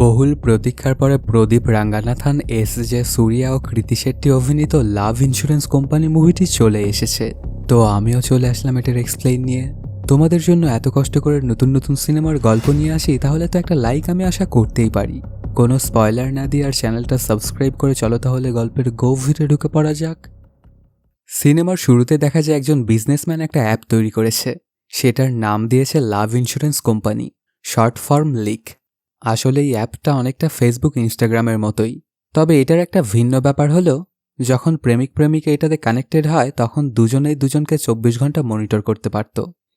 বহুল প্রতীক্ষার পরে প্রদীপ রাঙ্গানাথান, এস.জে. সূর্যা ও কৃতি শেট্টি অভিনীত লাভ ইন্স্যুরেন্স কোম্পানি মুভিটি চলে এসেছে। তো আমিও চলে আসলাম এটার এক্সপ্লেইন নিয়ে। তোমাদের জন্য এত কষ্ট করে নতুন নতুন সিনেমার গল্প নিয়ে আসি, তাহলে তো একটা লাইক আমি আশা করতেই পারি। কোনো স্পয়লার না দিয়ে আর চ্যানেলটা সাবস্ক্রাইব করে চলো তাহলে গল্পের গভীরে ঢুকে পড়া যাক। সিনেমার শুরুতে দেখা যায় একজন বিজনেসম্যান একটা অ্যাপ তৈরি করেছে। সেটার নাম দিয়েছে লাভ ইন্স্যুরেন্স কোম্পানি, শর্ট ফর্ম লিক। আসলে এই অ্যাপটা অনেকটা ফেসবুক, ইনস্টাগ্রামের মতোই। তবে এটার একটা ভিন্ন ব্যাপার হলো, যখন প্রেমিক প্রেমিকা এটাতে কানেক্টেড হয় তখন দুজনেই দুজনকে 24 ঘন্টা মনিটর করতে পারত।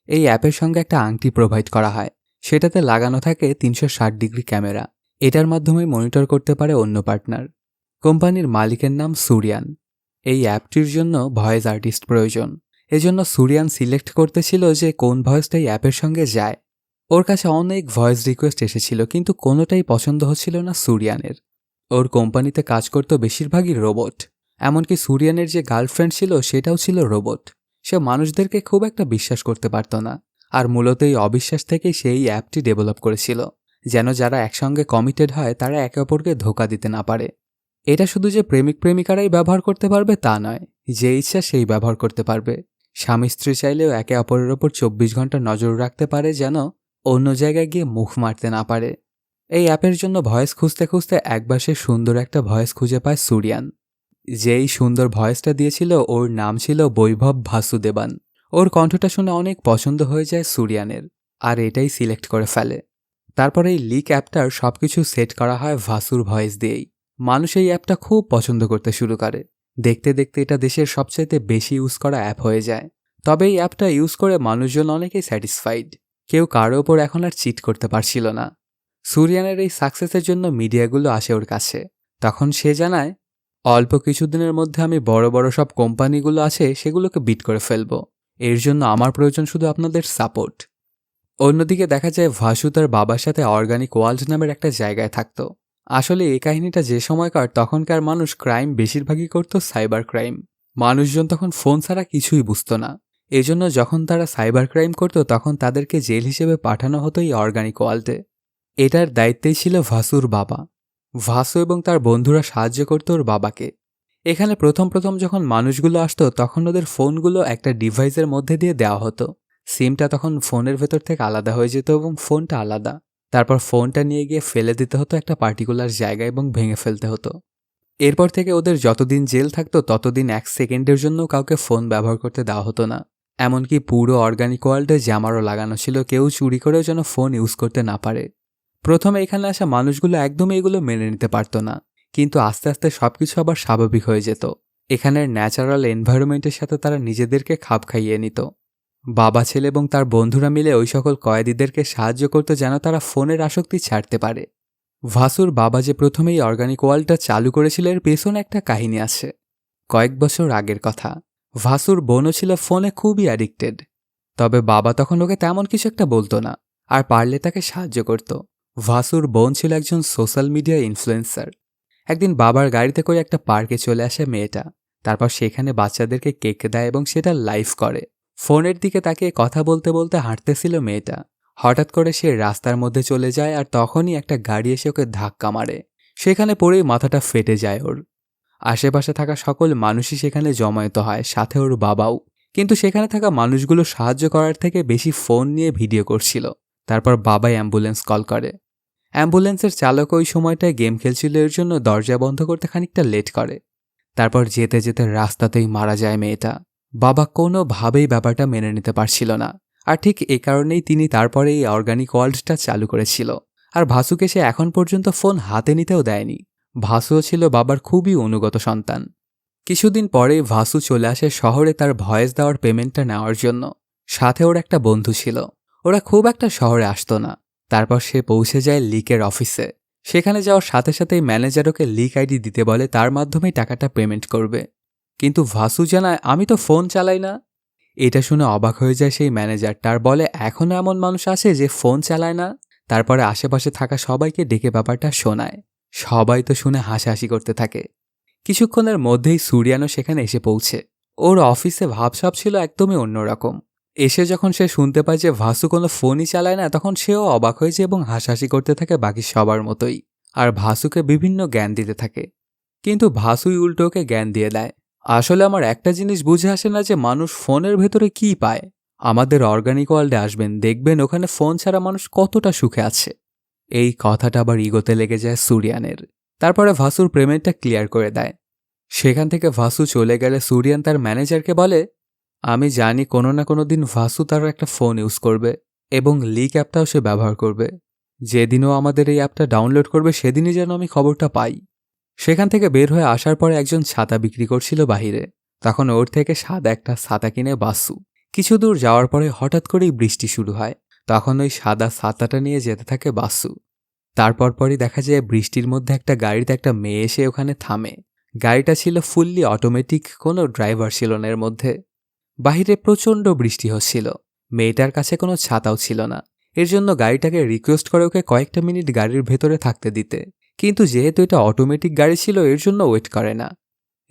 এই অ্যাপের সঙ্গে একটা আংটি প্রোভাইড করা হয়, সেটাতে লাগানো থাকে 360 ডিগ্রি ক্যামেরা। এটার মাধ্যমে মনিটর করতে পারে অন্য পার্টনার। কোম্পানির মালিকের নাম সুরিয়ান। এই অ্যাপটির জন্য ভয়েস আর্টিস্ট প্রয়োজন। এজন্য সুরিয়ান সিলেক্ট করতেছিল যে কোন ভয়েসটা এই অ্যাপের সঙ্গে যায়। ওর কাছে অনেক ভয়েস রিকোয়েস্ট এসেছিল, কিন্তু কোনোটাই পছন্দ হচ্ছিল না সুরিয়ানের। ওর কোম্পানিতে কাজ করত বেশিরভাগই রোবট। এমনকি সুরিয়ানের যে গার্লফ্রেন্ড ছিল সেটাও ছিল রোবট। সে মানুষদেরকে খুব একটা বিশ্বাস করতে পারত না। আর মূলত এই অবিশ্বাস থেকেই সেই অ্যাপটি ডেভেলপ করেছিল, যেন যারা একসঙ্গে কমিটেড হয় তারা একে অপরকে ধোঁকা দিতে না পারে। এটা শুধু যে প্রেমিক প্রেমিকারাই ব্যবহার করতে পারবে তা নয়, যে ইচ্ছা সেই ব্যবহার করতে পারবে। স্বামী স্ত্রী চাইলেও একে অপরের ওপর 24 ঘন্টা নজর রাখতে পারে, যেন অন্য জায়গায় গিয়ে মুখ মারতে না পারে। এই অ্যাপের জন্য ভয়েস খুঁজতে খুঁজতে একবার সে সুন্দর একটা ভয়েস খুঁজে পায় সুরিয়ান। যেই সুন্দর ভয়েসটা দিয়েছিল ওর নাম ছিল বৈভব ভাসুদেবান। ওর কণ্ঠটা শুনে অনেক পছন্দ হয়ে যায় সুরিয়ানের, আর এটাই সিলেক্ট করে ফেলে। তারপর এই লিক অ্যাপটার সবকিছু সেট করা হয় ভাসুর ভয়েস দিয়েই। মানুষ এই অ্যাপটা খুব পছন্দ করতে শুরু করে। দেখতে দেখতে এটা দেশের সবচাইতে বেশি ইউজ করা অ্যাপ হয়ে যায়। তবে এই অ্যাপটা ইউজ করে মানুষজন অনেকেই স্যাটিসফাইড। কেউ কারো ওপর এখন আর চিট করতে পারছিল না। সুরিয়ানের এই সাকসেসের জন্য মিডিয়াগুলো আসে ওর কাছে। তখন সে জানায়, অল্প কিছুদিনের মধ্যে আমি বড় বড় সব কোম্পানিগুলো আছে সেগুলোকে বিট করে ফেলব। এর জন্য আমার প্রয়োজন শুধু আপনাদের সাপোর্ট। অন্যদিকে দেখা যায় ভাসু তার বাবার সাথে অর্গানিক ওয়ার্ল্ড নামের একটা জায়গায় থাকত। আসলে এই কাহিনীটা যে সময়কার, তখনকার মানুষ ক্রাইম বেশিরভাগই করত সাইবার ক্রাইম। মানুষজন তখন ফোন ছাড়া কিছুই বুঝত না। এজন্য যখন তারা সাইবার ক্রাইম করত তখন তাদেরকে জেল হিসেবে পাঠানো হতো এই অর্গানিক ওয়ার্ল্ডে। এটার দায়িত্বেই ছিল ভাসুর বাবা। ভাসু এবং তার বন্ধুরা সাহায্য করত ওর বাবাকে। এখানে প্রথম প্রথম যখন মানুষগুলো আসতো তখন ওদের ফোনগুলো একটা ডিভাইসের মধ্যে দিয়ে দেওয়া হতো। সিমটা তখন ফোনের ভেতর থেকে আলাদা হয়ে যেত এবং ফোনটা আলাদা। তারপর ফোনটা নিয়ে গিয়ে ফেলে দিতে হতো একটা পার্টিকুলার জায়গায় এবং ভেঙে ফেলতে হতো। এরপর থেকে ওদের যতদিন জেল থাকতো ততদিন 1 সেকেন্ডের জন্য কাউকে ফোন ব্যবহার করতে দেওয়া হতো না। এমনকি পুরো অর্গানিক ওয়ার্ল্ডে জ্যামারও লাগানো ছিল, কেউ চুরি করেও যেন ফোন ইউজ করতে না পারে। প্রথমে এখানে আসা মানুষগুলো একদমই এগুলো মেনে নিতে পারত না, কিন্তু আস্তে আস্তে সবকিছু আবার স্বাভাবিক হয়ে যেত। এখানের ন্যাচারাল এনভায়রনমেন্টের সাথে তারা নিজেদেরকে খাপ খাইয়ে নিত। বাবা ছেলে এবং তার বন্ধুরা মিলে ওই সকল কয়েদিদেরকে সাহায্য করত যেন তারা ফোনের আসক্তি ছাড়তে পারে। ভাসুর বাবা যে প্রথমেই অর্গানিক ওয়ার্ল্ডটা চালু করেছিল এর পেছনে একটা কাহিনী আছে। কয়েক বছর আগের কথা। ভাসুর বোনও ছিল ফোনে খুবই অ্যাডিক্টেড। তবে বাবা তখন ওকে তেমন কিছু একটা বলতো না, আর পারলে তাকে সাহায্য করত। ভাসুর বোন ছিল একজন সোশ্যাল মিডিয়া ইনফ্লুয়েন্সার। একদিন বাবার গাড়িতে করে একটা পার্কে চলে আসে মেয়েটা। তারপর সেখানে বাচ্চাদেরকে কেক দেয় এবং সেটা লাইভ করে। ফোনের দিকে তাকিয়ে কথা বলতে বলতে হাঁটতেছিল মেয়েটা। হঠাৎ করে সে রাস্তার মধ্যে চলে যায়, আর তখনই একটা গাড়ি এসে ওকে ধাক্কা মারে। সেখানে পড়েই মাথাটা ফেটে যায় ওর। আশেপাশে থাকা সকল মানুষই সেখানে জমায়েত হয়, সাথে ওর বাবাও। কিন্তু সেখানে থাকা মানুষগুলো সাহায্য করার থেকে বেশি ফোন নিয়ে ভিডিও করছিল। তারপর বাবাই অ্যাম্বুলেন্স কল করে। অ্যাম্বুলেন্সের চালক ওই সময়টায় গেম খেলছিল, এর জন্য দরজা বন্ধ করতে খানিকটা লেট করে। তারপর যেতে যেতে রাস্তাতেই মারা যায় মেয়েটা। বাবা কোনোভাবেই ব্যাপারটা মেনে নিতে পারছিল না, আর ঠিক এই কারণেই তিনি তারপরে এই অর্গানিক ওয়ার্ল্ডটা চালু করেছিল। আর ভাসুকে সে এখন পর্যন্ত ফোন হাতে নিতেও দেয়নি। ভাসুও ছিল বাবার খুবই অনুগত সন্তান। কিছুদিন পরেই ভাসু চলে আসে শহরে তার ভয়েস দেওয়ার পেমেন্টটা নেওয়ার জন্য। সাথে ওর একটা বন্ধু ছিল। ওরা খুব একটা শহরে আসতো না। তারপর সে পৌঁছে যায় লিকের অফিসে। সেখানে যাওয়ার সাথে সাথেই ম্যানেজার ওকে লিক আইডি দিতে বলে, তার মাধ্যমেই টাকাটা পেমেন্ট করবে। কিন্তু ভাসু জানায়, আমি তো ফোন চালাই না। এটা শুনে অবাক হয়ে যায় সেই ম্যানেজার। তার বলে, এখনও এমন মানুষ আছে যে ফোন চালায় না? তারপরে আশেপাশে থাকা সবাইকে ডেকে ব্যাপারটা শোনায়। সবাই তো শুনে হাসাহাসি করতে থাকে। কিছুক্ষণের মধ্যেই সুরিয়ানও সেখানে এসে পৌঁছে। ওর অফিসে ভাবসাব ছিল একদমই অন্যরকম। এসে যখন সে শুনতে পায় যে ভাসু কোনো ফোনই চালায় না, তখন সেও অবাক হয়েছে এবং হাসাহাসি করতে থাকে বাকি সবার মতোই। আর ভাসুকে বিভিন্ন জ্ঞান দিতে থাকে। কিন্তু ভাসুই উল্টো ওকে জ্ঞান দিয়ে দেয়। আসলে আমার একটা জিনিস বুঝে আসে না যে মানুষ ফোনের ভেতরে কি পায়। আমাদের অর্গানিক ওয়ার্ল্ডে আসবেন, দেখবেন ওখানে ফোন ছাড়া মানুষ কতটা সুখে আছে। এই কথাটা আবার ইগোতে লেগে যায় সুরিয়ানের। তারপরে ভাসুর পেমেন্টটা ক্লিয়ার করে দেয়। সেখান থেকে ভাসু চলে গেলে সুরিয়ান তার ম্যানেজারকে বলে, আমি জানি কোনো না কোনো দিন ভাসু তার একটা ফোন ইউজ করবে এবং লিক অ্যাপটাও সে ব্যবহার করবে। যেদিনও আমাদের এই অ্যাপটা ডাউনলোড করবে সেদিনই যেন আমি খবরটা পাই। সেখান থেকে বের হয়ে আসার পরে একজন ছাতা বিক্রি করছিল বাহিরে। তখন ওর থেকে সাদা একটা ছাতা কিনে বাসু। কিছু দূর যাওয়ার পরে হঠাৎ করেই বৃষ্টি শুরু হয়। তখন ওই সাদা ছাতাটা নিয়ে যেতে থাকে বাসু। তারপর পরই দেখা যায় বৃষ্টির মধ্যে একটা গাড়িতে একটা মেয়ে এসে ওখানে থামে। গাড়িটা ছিল ফুললি অটোমেটিক, কোনো ড্রাইভার ছিল না এর মধ্যে। বাহিরে প্রচণ্ড বৃষ্টি হচ্ছিল। মেয়েটার কাছে কোনো ছাতাও ছিল না। এর জন্য গাড়িটাকে রিকোয়েস্ট করে ওকে কয়েকটা মিনিট গাড়ির ভেতরে থাকতে দিতে। কিন্তু যেহেতু এটা অটোমেটিক গাড়ি ছিল এর জন্য ওয়েট করে না।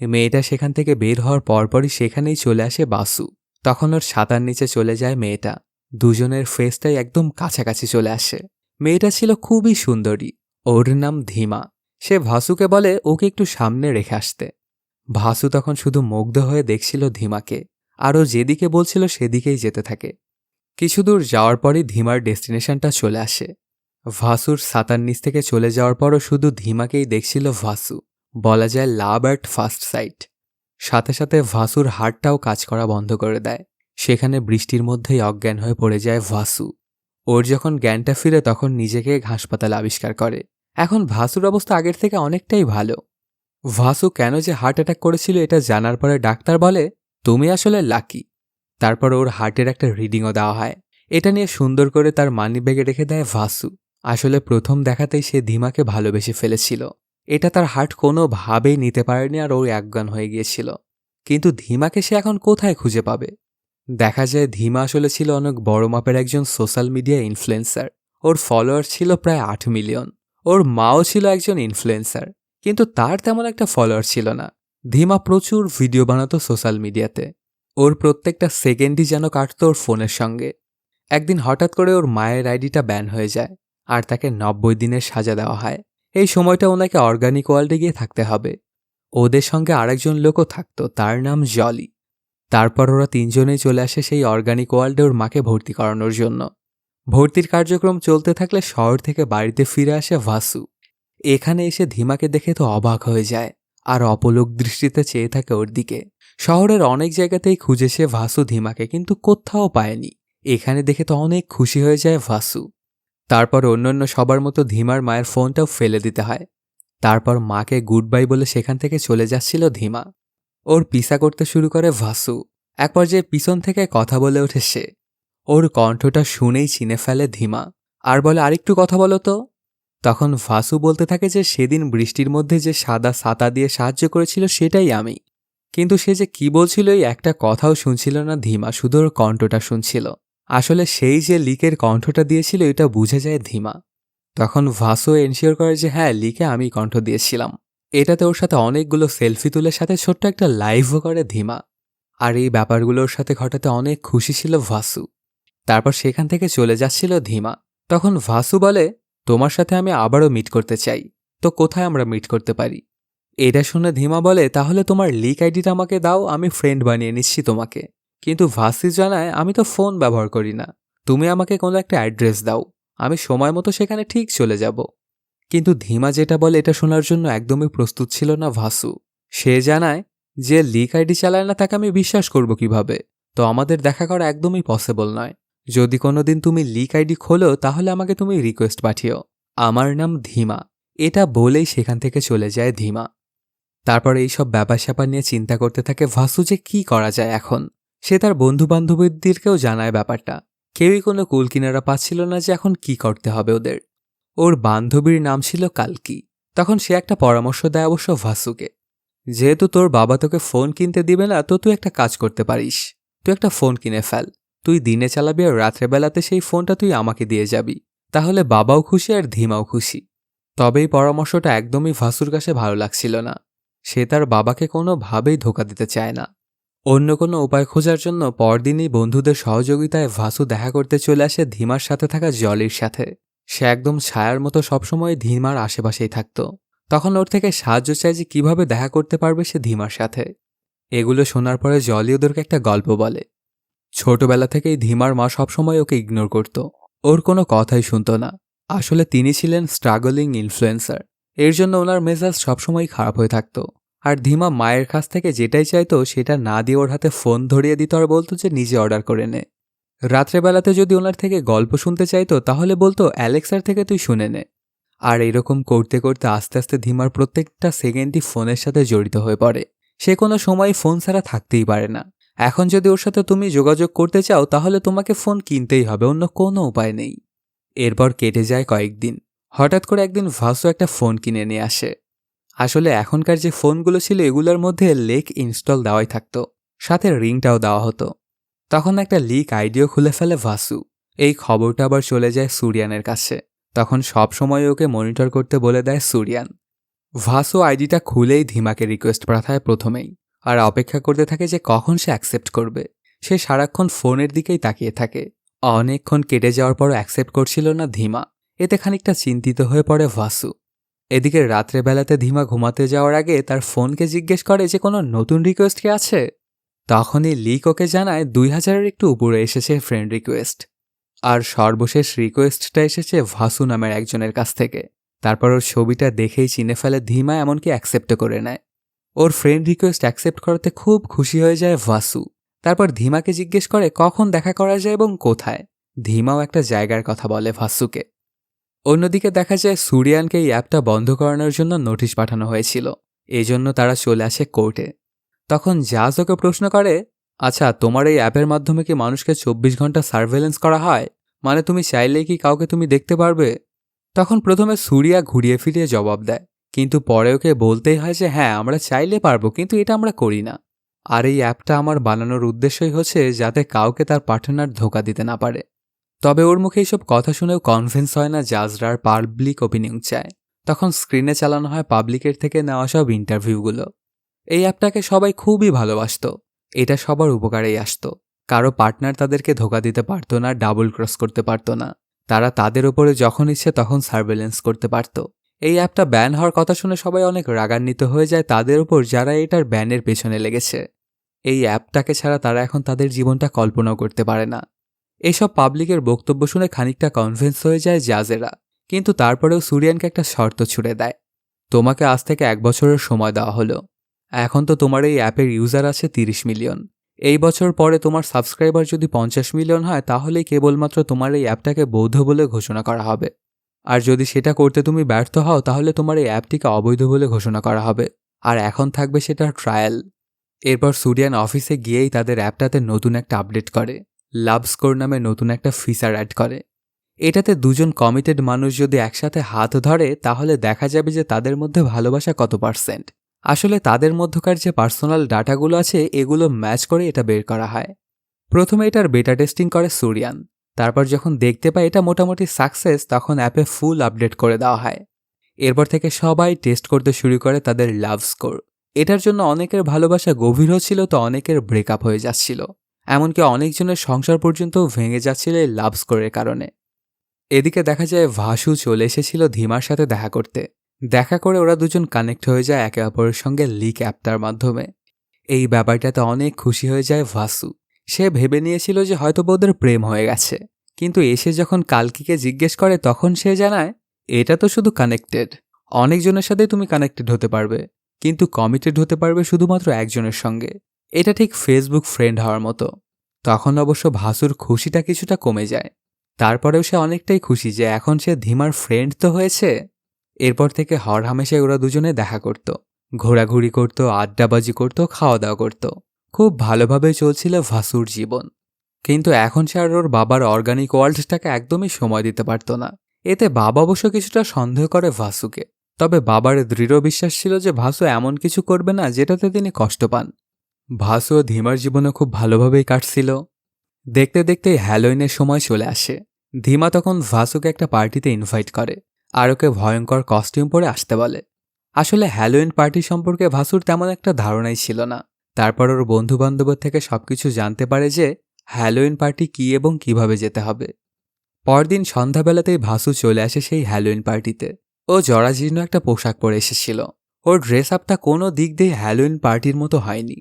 মেয়েটা সেখান থেকে বের হওয়ার পরপরই সেখানেই চলে আসে বাসু। তখন ওর ছাতার নিচে চলে যায় মেয়েটা। দুজনের ফেসটাই একদম কাছাকাছি চলে আসে। মেয়েটা ছিল খুবই সুন্দরী। ওর নাম ধীমা। সে ভাসুকে বলে ওকে একটু সামনে রেখে আসতে। ভাসু তখন শুধু মুগ্ধ হয়ে দেখছিল ধীমাকে, আর ও যেদিকে বলছিল সেদিকেই যেতে থাকে। কিছু দূর যাওয়ার পরই ধীমার ডেস্টিনেশনটা চলে আসে। ভাসুর ছাতার নিচ থেকে চলে যাওয়ার পরও শুধু ধীমাকেই দেখছিল ভাসু। বলা যায় লাভ অ্যাট ফার্স্ট সাইট। সাথে সাথে ভাসুর হার্টটাও কাজ করা বন্ধ করে দেয়। সেখানে বৃষ্টির মধ্যেই অজ্ঞান হয়ে পড়ে যায় ভাসু। ওর যখন জ্ঞানটা ফিরে তখন নিজেকে হাসপাতালে আবিষ্কার করে। এখন ভাসুর অবস্থা আগের থেকে অনেকটাই ভালো। ভাসু কেন যে হার্ট অ্যাটাক করেছিল এটা জানার পরে ডাক্তার বলে, তুমি আসলে লাকি। তারপর ওর হার্টের একটা রিডিংও দেওয়া হয়। এটা নিয়ে সুন্দর করে তার মানিব্যাগে রেখে দেয় ভাসু। আসলে প্রথম দেখাতেই সে ধীমাকে ভালোবেসে ফেলেছিল। এটা তার হার্ট কোনোভাবেই নিতে পারেনি আর ও অজ্ঞান হয়ে গিয়েছিল। কিন্তু ধীমাকে সে এখন কোথায় খুঁজে পাবে? দেখা যায় ধীমা আসলে ছিল অনেক বড় মাপের একজন সোশ্যাল মিডিয়া ইনফ্লুয়েন্সার। ওর ফলোয়ার ছিল প্রায় 8 মিলিয়ন। ওর মাও ছিল একজন ইনফ্লুয়েন্সার, কিন্তু তার তেমন একটা ফলোয়ার ছিল না। ধীমা প্রচুর ভিডিও বানাতো সোশ্যাল মিডিয়াতে। ওর প্রত্যেকটা সেকেন্ডই যেন কাটত ওর ফোনের সঙ্গে। একদিন হঠাৎ করে ওর মায়ের আইডিটা ব্যান হয়ে যায় আর তাকে 90 দিনের সাজা দেওয়া হয়। এই সময়টা ওনাকে অর্গানিক ওয়ার্ল্ডে গিয়ে থাকতে হবে। ওদের সঙ্গে আরেকজন লোকও থাকতো, তার নাম জলি। তারপর ওরা তিনজনেই চলে আসে সেই অর্গানিক ওয়ার্ল্ডে ওর মাকে ভর্তি করানোর জন্য। ভর্তির কার্যক্রম চলতে থাকলে শহর থেকে বাড়িতে ফিরে আসে ভাসু। এখানে এসে ধীমাকে দেখে তো অবাক হয়ে যায় আর অপলক দৃষ্টিতে চেয়ে থাকে ওর দিকে। শহরের অনেক জায়গাতেই খুঁজেছে ভাসু ধীমাকে, কিন্তু কোথাও পায়নি। এখানে দেখে তো অনেক খুশি হয়ে যায় ভাসু। তারপর অন্যান্য সবার মতো ধীমার মায়ের ফোনটাও ফেলে দিতে হয়। তারপর মাকে গুড বাই বলে সেখান থেকে চলে যাচ্ছিল ধীমা। ওর পিছা করতে শুরু করে ভাসু। এক পর্যায়ে পিছন থেকে কথা বলে ওঠে সে। ওর কণ্ঠটা শুনেই চিনে ফেলে ধীমা আর বলে, আরেকটু কথা বলো তো। তখন ভাসু বলতে থাকে যে সেদিন বৃষ্টির মধ্যে যে সাদা ছাতা দিয়ে সাহায্য করেছিল সেটাই আমি। কিন্তু সে যে কি বলছিল এই একটা কথাও শুনছিল না ধীমা, শুধু ওর কণ্ঠটা শুনছিল। আসলে সেই যে লিকের কণ্ঠটা দিয়েছিল এটা বুঝে যায় ধীমা। তখন ভাসু এনশিওর করে যে হ্যাঁ, লিকে আমি কণ্ঠ দিয়েছিলাম। এটাতে ওর সাথে অনেকগুলো সেলফি তুলে সাথে ছোট্ট একটা লাইভও করে ধীমা। আর এই ব্যাপারগুলোর সাথে ঘটাতে অনেক খুশি ছিল ভাসু। তারপর সেখান থেকে চলে যাচ্ছিল ধীমা। তখন ভাসু বলে, তোমার সাথে আমি আবারও মিট করতে চাই, তো কোথায় আমরা মিট করতে পারি? এটা শুনে ধীমা বলে, তাহলে তোমার লিক আইডিটা আমাকে দাও, আমি ফ্রেন্ড বানিয়ে নিচ্ছি তোমাকে। কিন্তু ভাসি জানায়, আমি তো ফোন ব্যবহার করি না, তুমি আমাকে কোনো একটা অ্যাড্রেস দাও, আমি সময় মতো সেখানে ঠিক চলে যাব। কিন্তু ধীমা যেটা বলে এটা শোনার জন্য একদমই প্রস্তুত ছিল না ভাসু। সে জানায় যে লিক আইডি চালায় না তাকে আমি বিশ্বাস করব কিভাবে? তো আমাদের দেখা করা একদমই পসিবল নয়। যদি কোনোদিন তুমি লিক আইডি খোলো তাহলে আমাকে তুমি রিকোয়েস্ট পাঠিও, আমার নাম ধীমা। এটা বলেই সেখান থেকে চলে যায় ধীমা। তারপর এইসব ব্যাপার স্যাপার নিয়ে চিন্তা করতে থাকে ভাসু যে কি করা যায় এখন। সে তার বন্ধু বান্ধবীদেরকেও জানায় ব্যাপারটা। কেউই কোনো কুল কিনারা পাচ্ছিল না যে এখন কি করতে হবে ওদের। ওর বান্ধবীর নাম ছিল কালকি। তখন সে একটা পরামর্শ দেয় অবশ্য ভাসুকে। যেহেতু তোর বাবা তোকে ফোন কিনতে দিবে না, তো তুই একটা কাজ করতে পারিস, তুই একটা ফোন কিনে ফেল। তুই দিনে চালাবি আর রাত্রেবেলাতে সেই ফোনটা তুই আমাকে দিয়ে যাবি। তাহলে বাবাও খুশি আর ধীমাও খুশি। তবে এই পরামর্শটা একদমই ভাসুর কাছে ভালো লাগছিল না। সে তার বাবাকে কোনোভাবেই ধোঁকা দিতে চায় না। অন্য কোনো উপায় খোঁজার জন্য পরদিনই বন্ধুদের সহযোগিতায় ভাসু দেখা করতে চলে আসে ধীমার সাথে থাকা জলির সাথে। সে একদম ছায়ার মতো সবসময় ধীমার আশেপাশেই থাকত। তখন ওর থেকে সাহায্য চায় যে কিভাবে দেখা করতে পারবে সে ধীমার সাথে। এগুলো শোনার পরে জলি ওদেরকে একটা গল্প বলে। ছোটবেলা থেকেই ধীমার মা সবসময় ওকে ইগনোর করত, ওর কোনো কথাই শুনত না। আসলে তিনি ছিলেন স্ট্রাগলিং ইনফ্লুয়েন্সার, এর জন্য ওনার মেজাজ সবসময় খারাপ হয়ে থাকত। আর ধীমা মায়ের কাছ থেকে যেটাই চাইতো সেটা না দিয়ে ওর হাতে ফোন ধরিয়ে দিত আর বলতো যে নিজে অর্ডার করে নে। রাত্রেবেলাতে যদি ওনার থেকে গল্প শুনতে চাইতো তাহলে বলতো অ্যালেক্সার থেকে তুই শুনে নে। আর এরকম করতে করতে আস্তে আস্তে ধীমার প্রত্যেকটা সেকেন্ডই ফোনের সাথে জড়িত হয়ে পড়ে। সে কোনো সময় ফোন ছাড়া থাকতেই পারে না। এখন যদি ওর সাথে তুমি যোগাযোগ করতে চাও তাহলে তোমাকে ফোন কিনতেই হবে, অন্য কোনো উপায় নেই। এরপর কেটে যায় কয়েকদিন। হঠাৎ করে একদিন ভাসু একটা ফোন কিনে নিয়ে আসে। আসলে এখনকার যে ফোনগুলো ছিল এগুলোর মধ্যে লেক ইনস্টল দেওয়াই থাকতো, সাথে রিংটাও দেওয়া হতো। তখন একটা লিক আইডিও খুলে ফেলে ভাসু। এই খবরটা আবার চলে যায় সুরিয়ানের কাছে। তখন সব সময় ওকে মনিটর করতে বলে দেয় সুরিয়ান। ভাসু আইডিটা খুলেই ধীমাকে রিকোয়েস্ট পাঠায় প্রথমেই, আর অপেক্ষা করতে থাকে যে কখন সে অ্যাকসেপ্ট করবে। সে সারাক্ষণ ফোনের দিকেই তাকিয়ে থাকে। অনেকক্ষণ কেটে যাওয়ার পরও অ্যাকসেপ্ট করছিল না ধীমা। এতে খানিকটা চিন্তিত হয়ে পড়ে ভাসু। এদিকে রাত্রেবেলাতে ধীমা ঘুমাতে যাওয়ার আগে তার ফোনকে জিজ্ঞেস করে যে কোনো নতুন রিকোয়েস্ট কি আছে। তখনই লিক ওকে জানায় 2000-এর একটু উপরে এসেছে ফ্রেন্ড রিকোয়েস্ট। আর সর্বশেষ রিকোয়েস্টটা এসেছে ভাসু নামের একজনের কাছ থেকে। তারপর ওর ছবিটা দেখেই চিনে ফেলে ধীমা, এমনকি অ্যাকসেপ্টও করে নেয়। ওর ফ্রেন্ড রিকোয়েস্ট অ্যাকসেপ্ট করাতে খুব খুশি হয়ে যায় ভাসু। তারপর ধীমাকে জিজ্ঞেস করে কখন দেখা করা যায় এবং কোথায়। ধীমাও একটা জায়গার কথা বলে ভাসুকে। অন্যদিকে দেখা যায় সুরিয়ানকে এই অ্যাপটা বন্ধ করানোর জন্য নোটিশ পাঠানো হয়েছিল, এজন্য তারা চলে আসে কোর্টে। তখন জাজ ওকে প্রশ্ন করে, আচ্ছা তোমার এই অ্যাপের মাধ্যমে কি মানুষকে 24 ঘন্টা সার্ভেলেন্স করা হয়? মানে তুমি চাইলেই কি কাউকে তুমি দেখতে পারবে? তখন প্রথমে সুরিয়া ঘুরিয়ে ফিরিয়ে জবাব দেয়, কিন্তু পরে ওকে বলতেই হয় যে হ্যাঁ আমরা চাইলে পারবো, কিন্তু এটা আমরা করি না। আর এই অ্যাপটা আমার বানানোর উদ্দেশ্যই হচ্ছে যাতে কাউকে তার পার্টনার ধোঁকা দিতে না পারে। তবে ওর মুখে এইসব কথা শুনেও কনভিন্স হয় না জাজরা, আর পাবলিক ওপিনিয়ন চায়। তখন স্ক্রিনে চালানো হয় পাবলিকের থেকে নেওয়া সব ইন্টারভিউগুলো। এই অ্যাপটাকে সবাই খুবই ভালোবাসত। এটা সবার উপকারেই আসতো। কারো পার্টনার তাদেরকে ধোঁকা দিতে পারত না, ডাবল ক্রস করতে পারত না। তারা তাদের ওপরে যখন ইচ্ছে তখন সার্ভেলেন্স করতে পারত। এই অ্যাপটা ব্যান হওয়ার কথা শুনে সবাই অনেক রাগান্বিত হয়ে যায় তাদের ওপর যারা এটার ব্যানের পেছনে লেগেছে। এই অ্যাপটাকে ছাড়া তারা এখন তাদের জীবনটা কল্পনাও করতে পারে না। এইসব পাবলিকের বক্তব্য শুনে খানিকটা কনভিন্স হয়ে যায় জাজেরা, কিন্তু তারপরেও সুরিয়ানকে একটা শর্ত ছুড়ে দেয়। তোমাকে আজ থেকে 1 বছরের সময় দেওয়া হলো। এখন তো তোমার এই অ্যাপের ইউজার আছে 30 মিলিয়ন। এই বছর পরে তোমার সাবস্ক্রাইবার যদি 50 মিলিয়ন হয় তাহলেই কেবলমাত্র তোমার এই অ্যাপটাকে বৈধ বলে ঘোষণা করা হবে। আর যদি সেটা করতে তুমি ব্যর্থ হও তাহলে তোমার এই অ্যাপটিকে অবৈধ বলে ঘোষণা করা হবে। আর এখন থাকবে সেটার ট্রায়াল। এরপর সুরিয়ান অফিসে গিয়েই তাদের অ্যাপটাতে নতুন একটা আপডেট করে। লাভ স্কোর নামে নতুন একটা ফিচার অ্যাড করে। এটাতে দুজন কমিটেড মানুষ যদি একসাথে হাত ধরে তাহলে দেখা যাবে যে তাদের মধ্যে ভালোবাসা কত %। আসলে তাদের মধ্যকার যে পার্সোনাল ডাটাগুলো আছে এগুলো ম্যাচ করে এটা বের করা হয়। প্রথমে এটার বেটা টেস্টিং করে সুরিয়ান। তারপর যখন দেখতে পায় এটা মোটামুটি সাকসেস তখন অ্যাপে ফুল আপডেট করে দেওয়া হয়। এরপর থেকে সবাই টেস্ট করতে শুরু করে তাদের লাভ স্কোর। এটার জন্য অনেকের ভালোবাসা গভীর হচ্ছিল তো অনেকের ব্রেকআপ হয়ে যাচ্ছিল। এমনকি অনেকজনের সংসার পর্যন্তও ভেঙে যাচ্ছিল এই লাভ স্কোরের কারণে। এদিকে দেখা যায় ভাসু চলে এসেছিল ধীমার সাথে দেখা করতে। দেখা করে ওরা দুজন কানেক্ট হয়ে যায় একে অপরের সঙ্গে লিক অ্যাপটার মাধ্যমে। এই ব্যাপারটাতে অনেক খুশি হয়ে যায় ভাসু। সে ভেবে নিয়েছিল যে হয়তো ওদের প্রেম হয়ে গেছে, কিন্তু এসে যখন কালকিকে জিজ্ঞেস করে তখন সে জানায় এটা তো শুধু কানেক্টেড। অনেকজনের সাথেই তুমি কানেক্টেড হতে পারবে, কিন্তু কমিটেড হতে পারবে শুধুমাত্র একজনের সঙ্গে। এটা ঠিক ফেসবুক ফ্রেন্ড হওয়ার মতো। তখন অবশ্য ভাসুর খুশিটা কিছুটা কমে যায়। তারপরেও সে অনেকটাই খুশি যে এখন সে ধীমার ফ্রেন্ড তো হয়েছে। এরপর থেকে হরহামেশাই ওরা দুজনে দেখা করত, ঘোরাঘুরি করত, আড্ডাবাজি করত, খাওয়া দাওয়া করত। খুব ভালোভাবেই চলছিল ভাসুর জীবন। কিন্তু এখন সে আর ওর বাবার অর্গানিক ওয়ার্ল্ডটাকে একদমই সময় দিতে পারত না। এতে বাবা অবশ্য কিছুটা সন্দেহ করে ভাসুকে। তবে বাবার দৃঢ় বিশ্বাস ছিল যে ভাসু এমন কিছু করবে না যেটাতে তিনি কষ্ট পান। ভাসু ও ধীমার জীবনে খুব ভালোভাবেই কাটছিল। দেখতে দেখতেই হ্যালোইনের সময় চলে আসে। ধীমা তখন ভাসুকে একটা পার্টিতে ইনভাইট করে আর ওকে ভয়ঙ্কর কস্টিউম পরে আসতে বলে। আসলে হ্যালোইন পার্টি সম্পর্কে ভাসুর তেমন একটা ধারণাই ছিল না। তারপর ওর বন্ধুবান্ধবের থেকে সবকিছু জানতে পারে যে হ্যালোইন পার্টি কী এবং কিভাবে যেতে হবে। পরদিন সন্ধ্যাবেলাতেই ভাসু চলে আসে সেই হ্যালোইন পার্টিতে। ও জরাজীর্ণ একটা পোশাক পরে এসেছিল। ওর ড্রেস আপটা কোনো দিক দিয়ে হ্যালোইন পার্টির মতো হয়নি।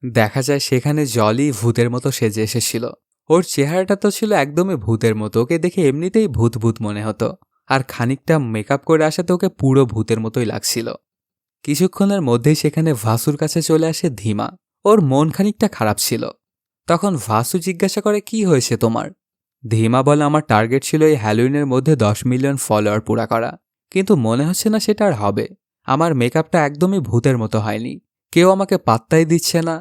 দেখা যায় সেখানে জলি ভূতের মতো সেজে এসেছিল। ওর চেহারাটা তো ছিল একদমই ভূতের মতো, ওকে দেখে এমনিতেই ভূত ভূত মনে হতো। আর খানিকটা মেকআপ করে আসাতে ওকে পুরো ভূতের মতোই লাগছিল। কিছুক্ষণের মধ্যেই সেখানে ভাসুর কাছে চলে আসে ধীমা। ওর মন খানিকটা খারাপ ছিল। তখন ভাসু জিজ্ঞাসা করে, কি হয়েছে তোমার? ধীমা বলে, আমার টার্গেট ছিল এই হ্যালোইনের মধ্যে 10 মিলিয়ন ফলোয়ার পুরা করা, কিন্তু মনে হচ্ছে না সেটা আর হবে। আমার মেকআপটা একদমই ভূতের মতো হয়নি, কেউ আমাকে পাত্তাই দিচ্ছে না।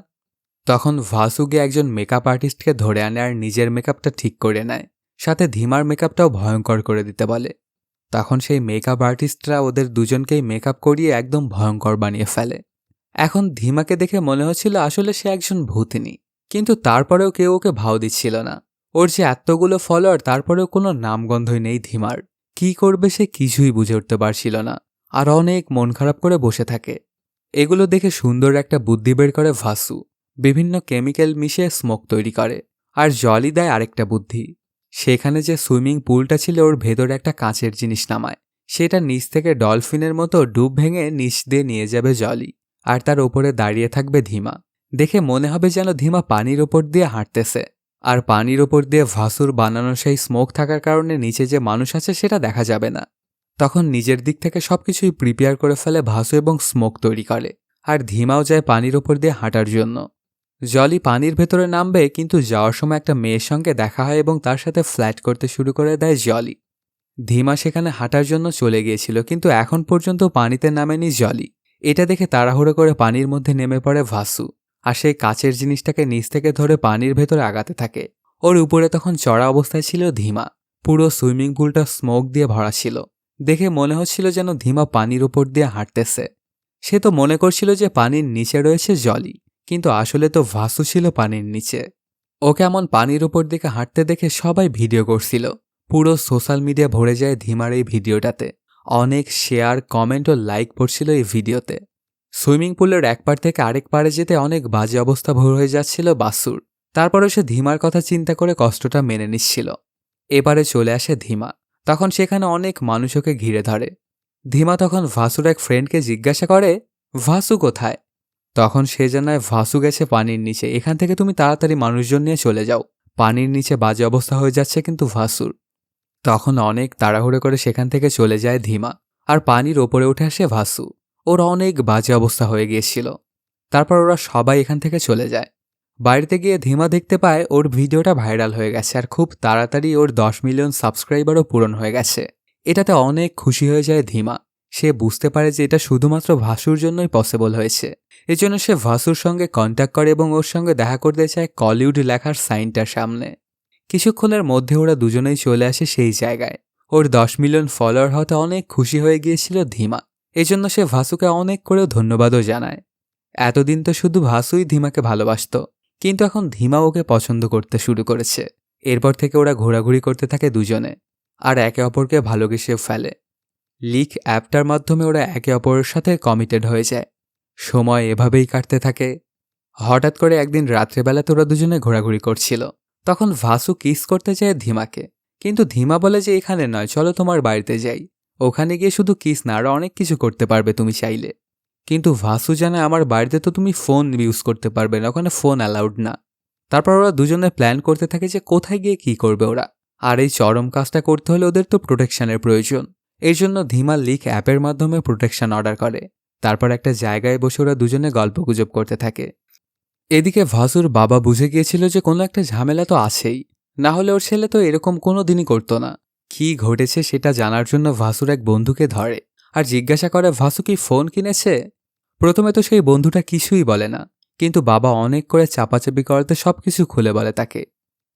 তখন ভাসু গিয়ে একজন মেকআপ আর্টিস্টকে ধরে আনে আর নিজের মেকআপটা ঠিক করে নেয়, সাথে ধীমার মেকআপটাও ভয়ঙ্কর করে দিতে বলে। তখন সেই মেকআপ আর্টিস্টরা ওদের দুজনকেই মেকআপ করিয়ে একদম ভয়ঙ্কর বানিয়ে ফেলে। এখন ধীমাকে দেখে মনে হচ্ছিল আসলে সে একজন ভূতিনী, কিন্তু তারপরেও কেউ ওকে ভাও দিচ্ছিল না। ওর যে এতগুলো ফলোয়ার, তারপরেও কোনো নামগন্ধই নেই ধীমার। কি করবে সে কিছুই বুঝে উঠতে পারছিল না, আর অনেক মন খারাপ করে বসে থাকে। এগুলো দেখে সুন্দর একটা বুদ্ধি বের করে ভাসু। বিভিন্ন কেমিক্যাল মিশিয়ে স্মোক তৈরি করে, আর জলই দেয় আরেকটা বুদ্ধি। সেখানে যে সুইমিং পুলটা ছিল ওর ভেতরে একটা কাঁচের জিনিস নামায়, সেটা নিচ থেকে ডলফিনের মতো ডুব ভেঙে নিচ দিয়ে নিয়ে যাবে জলি, আর তার ওপরে দাঁড়িয়ে থাকবে ধীমা। দেখে মনে হবে যেন ধীমা পানির ওপর দিয়ে হাঁটতেছে, আর পানির ওপর দিয়ে ভাসুর বানানো সেই স্মোক থাকার কারণে নিচে যে মানুষ আছে সেটা দেখা যাবে না। তখন নিজের দিক থেকে সবকিছুই প্রিপেয়ার করে ফেলে ভাসু এবং স্মোক তৈরি করে, আর ধীমাও যায় পানির ওপর দিয়ে হাঁটার জন্য। জলি পানির ভেতরে নামবে, কিন্তু যাওয়ার সময় একটা মেয়ের সঙ্গে দেখা হয় এবং তার সাথে ফ্ল্যাট করতে শুরু করে দেয় জলি। ধীমা সেখানে হাঁটার জন্য চলে গিয়েছিল, কিন্তু এখন পর্যন্ত পানিতে নামেনি জলি। এটা দেখে তাড়াহুড়ো করে পানির মধ্যে নেমে পড়ে ভাসু, আর সেই কাচের জিনিসটাকে নিচ থেকে ধরে পানির ভেতরে আগাতে থাকে। ওর উপরে তখন চড়া অবস্থায় ছিল ধীমা। পুরো সুইমিং পুলটা স্মোক দিয়ে ভরা ছিল। দেখে মনে হচ্ছিল যেন ধীমা পানির উপর দিয়ে হাঁটতেছে। সে তো মনে করছিল যে পানির নিচে রয়েছে জলি, কিন্তু আসলে তো ভাসু ছিল পানির নিচে। ওকে এমন পানির উপর দিকে হাঁটতে দেখে সবাই ভিডিও করছিল। পুরো সোশ্যাল মিডিয়া ভরে যায় ধীমার এই ভিডিওটাতে। অনেক শেয়ার, কমেন্ট ও লাইক পড়ছিল এই ভিডিওতে। সুইমিং পুলের এক পার থেকে আরেক পারে যেতে অনেক বাজে অবস্থা ভোর হয়ে যাচ্ছিল বাসুর। তারপরও সে ধীমার কথা চিন্তা করে কষ্টটা মেনে নিচ্ছিল। এবারে চলে আসে ধীমা। তখন সেখানে অনেক মানুষ ওকে ঘিরে ধরে। ধীমা তখন ভাসুর এক ফ্রেন্ডকে জিজ্ঞাসা করে, ভাসু কোথায়? তখন সে জানায়, ভাসু গেছে পানির নিচে, এখান থেকে তুমি তাড়াতাড়ি মানুষজন নিয়ে চলে যাও। পানির নিচে বাজে অবস্থা হয়ে যাচ্ছে কিন্তু ভাসুর। তখন অনেক তাড়াহুড়ো করে সেখান থেকে চলে যায় ধীমা, আর পানির ওপরে উঠে আসে ভাসু। ওর অনেক বাজে অবস্থা হয়ে গিয়েছিল। তারপর ওরা সবাই এখান থেকে চলে যায়। বাড়িতে গিয়ে ধীমা দেখতে পায় ওর ভিডিওটা ভাইরাল হয়ে গেছে, আর খুব তাড়াতাড়ি ওর 10 মিলিয়ন সাবস্ক্রাইবারও পূরণ হয়ে গেছে। এটাতে অনেক খুশি হয়ে যায় ধীমা। সে বুঝতে পারে যে এটা শুধুমাত্র ভাসুর জন্যই পসিবল হয়েছে। এজন্য সে ভাসুর সঙ্গে কন্ট্যাক্ট করে এবং ওর সঙ্গে দেখা করতে চায় কলিউড লেখার সাইনটার সামনে। কিছুক্ষণের মধ্যে ওরা দুজনেই চলে আসে সেই জায়গায়। ওর 10 মিলিয়ন ফলোয়ার হতে অনেক খুশি হয়ে গিয়েছিল ধীমা। এজন্য সে ভাসুকে অনেক করেও ধন্যবাদও জানায়। এতদিন তো শুধু ভাসুই ধীমাকে ভালোবাসত, কিন্তু এখন ধীমা ওকে পছন্দ করতে শুরু করেছে। এরপর থেকে ওরা ঘোরাঘুরি করতে থাকে দুজনে, আর একে অপরকে ভালোবেসে ফেলে। লিক অ্যাপটার মাধ্যমে ওরা একে অপরের সাথে কমিটেড হয়ে যায়। সময় এভাবেই কাটতে থাকে। হঠাৎ করে একদিন রাত্রেবেলাতে ওরা দুজনে ঘোরাঘুরি করছিল। তখন ভাসু কিস করতে চায় ধীমাকে, কিন্তু ধীমা বলে যে এখানে নয়, চলো তোমার বাড়িতে যাই। ওখানে গিয়ে শুধু কিস না, আরও অনেক কিছু করতে পারবে তুমি চাইলে। কিন্তু ভাসু জানে আমার বাড়িতে তো তুমি ফোন ইউজ করতে পারবে না, ওখানে ফোন অ্যালাউড না। তারপর ওরা দুজনে প্ল্যান করতে থাকে যে কোথায় গিয়ে কি করবে ওরা। আর এই চরম কাজটা করতে হলে ওদের তো প্রোটেকশনের প্রয়োজন। এই জন্য ধীমা লিক অ্যাপের মাধ্যমে প্রোটেকশন অর্ডার করে। তারপর একটা জায়গায় বসে ওরা দুজনে গল্পগুজব করতে থাকে। এদিকে ভাসুর বাবা বুঝে গিয়েছিল যে কোনো একটা ঝামেলা তো আছেই, না হলে ওর ছেলে তো এরকম কোনো দিনই করতো না। কি ঘটেছে সেটা জানার জন্য ভাসুর এক বন্ধুকে ধরে আর জিজ্ঞাসা করে, ভাসু কি ফোন কিনেছে? প্রথমে তো সেই বন্ধুটা কিছুই বলে না, কিন্তু বাবা অনেক করে চাপাচাপি করাতে সবকিছু খুলে বলে তাকে।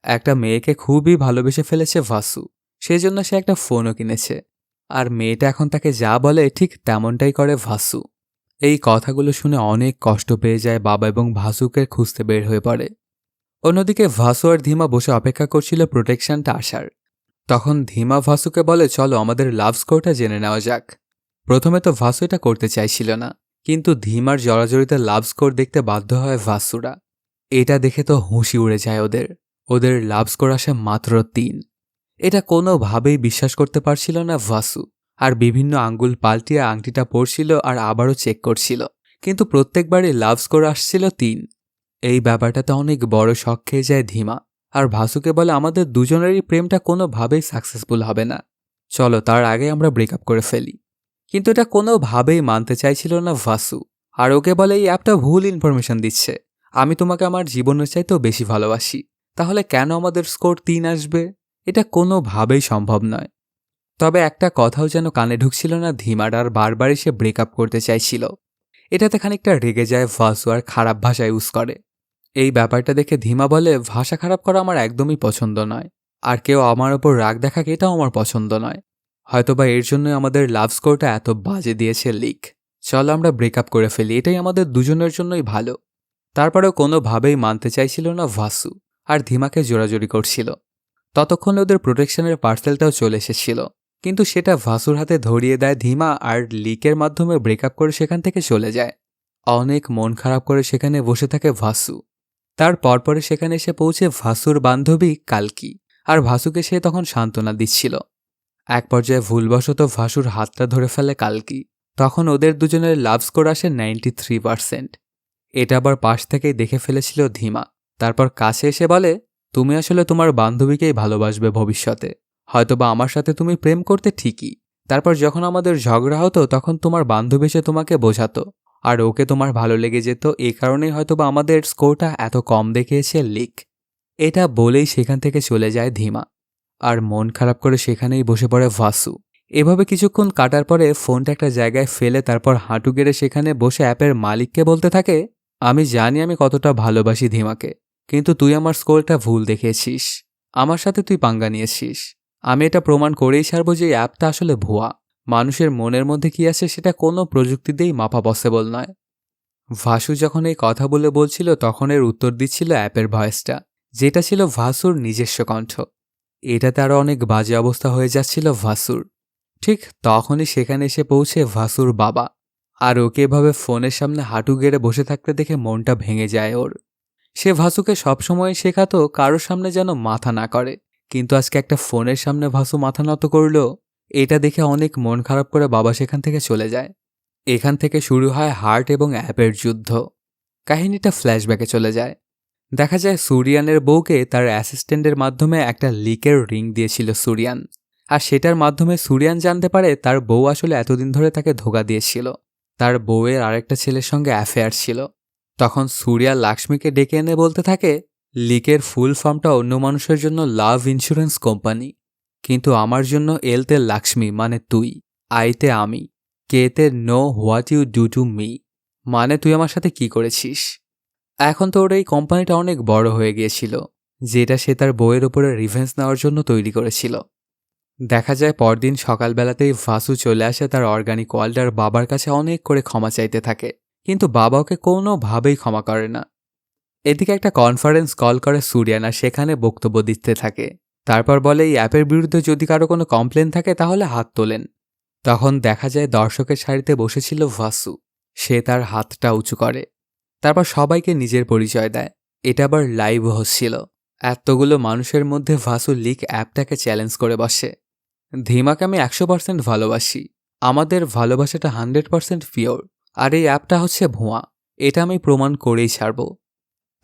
একটা মেয়েকে খুবই ভালোবেসে ফেলেছে ভাসু, সেজন্য সে একটা ফোনও কিনেছে। আর মেয়েটা এখন তাকে যা বলে ঠিক তেমনটাই করে ভাসু। এই কথাগুলো শুনে অনেক কষ্ট পেয়ে যায় বাবা এবং ভাসুকে খুঁজতে বের হয়ে পড়ে। অন্যদিকে ভাসু আর ধীমা বসে অপেক্ষা করছিল প্রোটেকশনটা আসার। তখন ধীমা ভাসুকে বলে, চলো আমাদের লাভ স্কোরটা জেনে নেওয়া যাক। প্রথমে তো ভাসু এটা করতে চাইছিল না, কিন্তু ধীমার জড়াজড়িতে লাভ স্কোর দেখতে বাধ্য হয় ভাসুরা। এটা দেখে তো হুঁশি উড়ে যায় ওদের। ওদের লাভ স্কোর আসে মাত্র 3। এটা কোনোভাবেই বিশ্বাস করতে পারছিল না ভাসু, আর বিভিন্ন আঙ্গুল পাল্টিয়ে আংটিটা পরছিল আর আবারও চেক করছিল, কিন্তু প্রত্যেকবারই লাভ স্কোর আসছিল 3। এই ব্যাপারটাতে অনেক বড় শক খেয়ে যায় ধীমা, আর ভাসুকে বলে আমাদের দুজনেরই প্রেমটা কোনোভাবেই সাকসেসফুল হবে না, চলো তার আগে আমরা ব্রেকআপ করে ফেলি। কিন্তু এটা কোনোভাবেই মানতে চাইছিল না ভাসু, আর ওকে বলে এই অ্যাপটা ভুল ইনফরমেশন দিচ্ছে, আমি তোমাকে আমার জীবনের চাইতেও বেশি ভালোবাসি, তাহলে কেন আমাদের স্কোর 3 আসবে? এটা কোনোভাবেই সম্ভব নয়। তবে একটা কথাও যেন কানে ঢুকছিল না ধীমার, আর বারবার সে ব্রেকআপ করতে চাইছিল। এটাতে খানিকটা রেগে যায় ভাসু আর খারাপ ভাষা ইউজ করে। এই ব্যাপারটা দেখে ধীমা বলে ভাষা খারাপ করা আমার একদমই পছন্দ নয়, আর কেউ আমার ওপর রাগ দেখাক এটাও আমার পছন্দ নয়। হয়তোবা এর জন্যই আমাদের লাভ স্কোরটা এত বাজে দিয়েছে লিক। চলো আমরা ব্রেকআপ করে ফেলি, এটাই আমাদের দুজনের জন্যই ভালো। তারপরেও কোনোভাবেই মানতে চাইছিল না ভাসু, আর ধীমাকে জোরাজোরি করছিল। ততক্ষণে ওদের প্রোটেকশনের পার্সেলটাও চলে এসেছিল, কিন্তু সেটা ভাসুর হাতে ধরিয়ে দেয় ধীমা, আর লিকের মাধ্যমে ব্রেকআপ করে সেখান থেকে চলে যায়। অনেক মন খারাপ করে সেখানে বসে থাকে ভাসু। তার পরপরে সেখানে এসে পৌঁছে ভাসুর বান্ধবী কালকি, আর ভাসুকে সে তখন সান্ত্বনা দিচ্ছিল। এক পর্যায়ে ভুলবশত ভাসুর হাতটা ধরে ফেলে কালকি। তখন ওদের দুজনের লাভ স্কোর আসে 93%। এটা আবার পাশ থেকেই দেখে ফেলেছিল ধীমা। তারপর কাছে এসে বলে, তুমি আসলে তোমার বান্ধবীকেই ভালোবাসবে ভবিষ্যতে, হয়তোবা আমার সাথে তুমি প্রেম করতে ঠিকই। তারপর যখন আমাদের ঝগড়া হতো তখন তোমার বান্ধবী এসে তোমাকে বোঝাতো, আর ওকে তোমার ভালো লেগে যেত, এই কারণেই হয়তোবা আমাদের স্কোরটা এত কম দেখিয়েছে লিক। এটা বলেই সেখান থেকে চলে যায় ধীমা, আর মন খারাপ করে সেখানেই বসে পড়ে ভাসু। এভাবে কিছুক্ষণ কাটার পরে ফোনটা একটা জায়গায় ফেলে তারপর হাঁটু গেড়ে সেখানে বসে অ্যাপের মালিককে বলতে থাকে, আমি জানি আমি কতটা ভালোবাসি ধীমাকে, কিন্তু তুই আমার স্কোরটা ভুল দেখিয়েছিস, আমার সাথে তুই পাঙ্গা নিয়েছিস। আমি এটা প্রমাণ করেই ছাড়ব যে এই অ্যাপটা আসলে ভুয়া। মানুষের মনের মধ্যে কি আছে সেটা কোনো প্রযুক্তিতেই মাপা পসিবল নয়। ভাসু যখন এই কথা বলছিল তখন এর উত্তর দিচ্ছিল অ্যাপের ভয়েসটা, যেটা ছিল ভাসুর নিজস্ব কণ্ঠ। এটাতে আরও অনেক বাজে অবস্থা হয়ে যাচ্ছিল ভাসুর। ঠিক তখনই সেখানে এসে পৌঁছে ভাসুর বাবা, আর ওকে এভাবে ফোনের সামনে হাঁটু গেড়ে বসে থাকতে দেখে মনটা ভেঙে যায় ওর। সে ভাসুকে সবসময় শেখাতো কারোর সামনে যেন মাথা না করে, কিন্তু আজকে একটা ফোনের সামনে ভাসু মাথা নত করল। এটা দেখে অনেক মন খারাপ করে বাবা সেখান থেকে চলে যায়। এখান থেকে শুরু হয় হার্ট এবং অ্যাপের যুদ্ধ। কাহিনীটা ফ্ল্যাশব্যাকে চলে যায়। দেখা যায় সুরিয়ানের বউকে তার অ্যাসিস্ট্যান্টের মাধ্যমে একটা লিকের রিং দিয়েছিল সুরিয়ান, আর সেটার মাধ্যমে সুরিয়ান জানতে পারে তার বউ আসলে এতদিন ধরে তাকে ধোঁকা দিয়েছিল। তার বউয়ের আরেকটা ছেলের সঙ্গে অ্যাফেয়ার ছিল। তখন সুরিয়া লাক্ষ্মীকে ডেকে এনে বলতে থাকে, লিকের ফুল ফর্মটা অন্য মানুষের জন্য লাভ ইন্স্যুরেন্স কোম্পানি, কিন্তু আমার জন্য এলতে লাক্ষ্মী মানে তুই, আইতে আমি, কেতে know what you do to me, মানে তুই আমার সাথে কি করেছিস। এখন তো ওর এই কোম্পানিটা অনেক বড় হয়ে গিয়েছিল, যেটা সে তার বউয়ের ওপরে রিভেন্স নেওয়ার জন্য তৈরি করেছিল। দেখা যায় পরদিন সকালবেলাতেই ভাসু চলে আসে তার অর্গানিক ওয়ার্ল্ডার বাবার কাছে অনেক করে ক্ষমা চাইতে থাকে, কিন্তু বাবা ওকে কোনোভাবেই ক্ষমা করে না। এদিকে একটা কনফারেন্স কল করে সুরিয়ানা, সেখানে বক্তব্য দিতে থাকে। তারপর বলে এই অ্যাপের বিরুদ্ধে যদি কারো কোনো কমপ্লেন থাকে তাহলে হাত তোলেন। তখন দেখা যায় দর্শকের সারিতে বসেছিল ভাসু। সে তার হাতটা উঁচু করে, তারপর সবাইকে নিজের পরিচয় দেয়। এটা আবার লাইভ হচ্ছিল। এতগুলো মানুষের মধ্যে ভাসু লিক অ্যাপটাকে চ্যালেঞ্জ করে বসে, ধীমাকে আমি 100% ভালোবাসি, আমাদের ভালোবাসাটা 100% পিওর, আর এই অ্যাপটা হচ্ছে ভুয়া, এটা আমি প্রমাণ করেই ছাড়ব।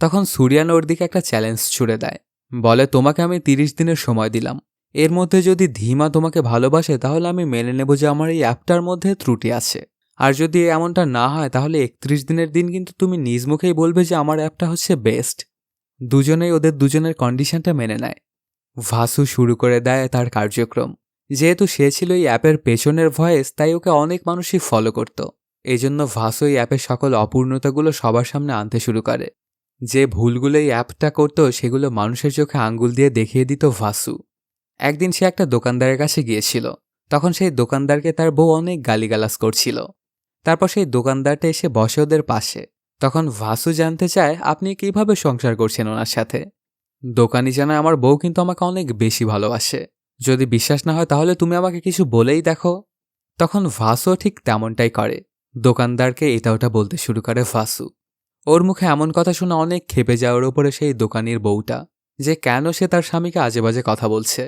তখন সুরিয়ান ওর দিকে একটা চ্যালেঞ্জ ছুড়ে দেয়, বলে তোমাকে আমি 30 দিনের সময় দিলাম, এর মধ্যে যদি ধীমা তোমাকে ভালোবাসে তাহলে আমি মেনে নেব যে আমার এই অ্যাপটার মধ্যে ত্রুটি আছে, আর যদি এমনটা না হয় তাহলে 31 দিনের দিন কিন্তু তুমি নিজ মুখেই বলবে যে আমার অ্যাপটা হচ্ছে বেস্ট। দুজনেই ওদের দুজনের কন্ডিশনটা মেনে নেয়। ভাসু শুরু করে দেয় তার কার্যক্রম। যেহেতু সে ছিল এই অ্যাপের পেছনের ভয়েস, তাই ওকে অনেক মানুষই ফলো করত। এজন্য ভাসু এই অ্যাপের সকল অপূর্ণতাগুলো সবার সামনে আনতে শুরু করে। যে ভুলগুলো এই অ্যাপটা করত সেগুলো মানুষের চোখে আঙ্গুল দিয়ে দেখিয়ে দিত ভাসু। একদিন সে একটা দোকানদারের কাছে গিয়েছিল। তখন সেই দোকানদারকে তার বউ অনেক গালিগালাজ করছিল। তারপর সেই দোকানদারটা এসে বসে ওদের পাশে। তখন ভাসু জানতে চায়, আপনি কিভাবে সংসার করছেন ওনার সাথে? দোকানি জানায়, আমার বউ কিন্তু আমাকে অনেক বেশি ভালোবাসে, যদি বিশ্বাস না হয় তাহলে তুমি আমাকে কিছু বলেই দেখো। তখন ভাসু ঠিক তেমনটাই করে। দোকানদারকে এটা ওটা বলতে শুরু করে ভাসু। ওর মুখে এমন কথা শুনে অনেক ক্ষেপে যায় ওর ওপরে সেই দোকানির বউটা, যে কেন সে তার স্বামীকে আজে বাজে কথা বলছে।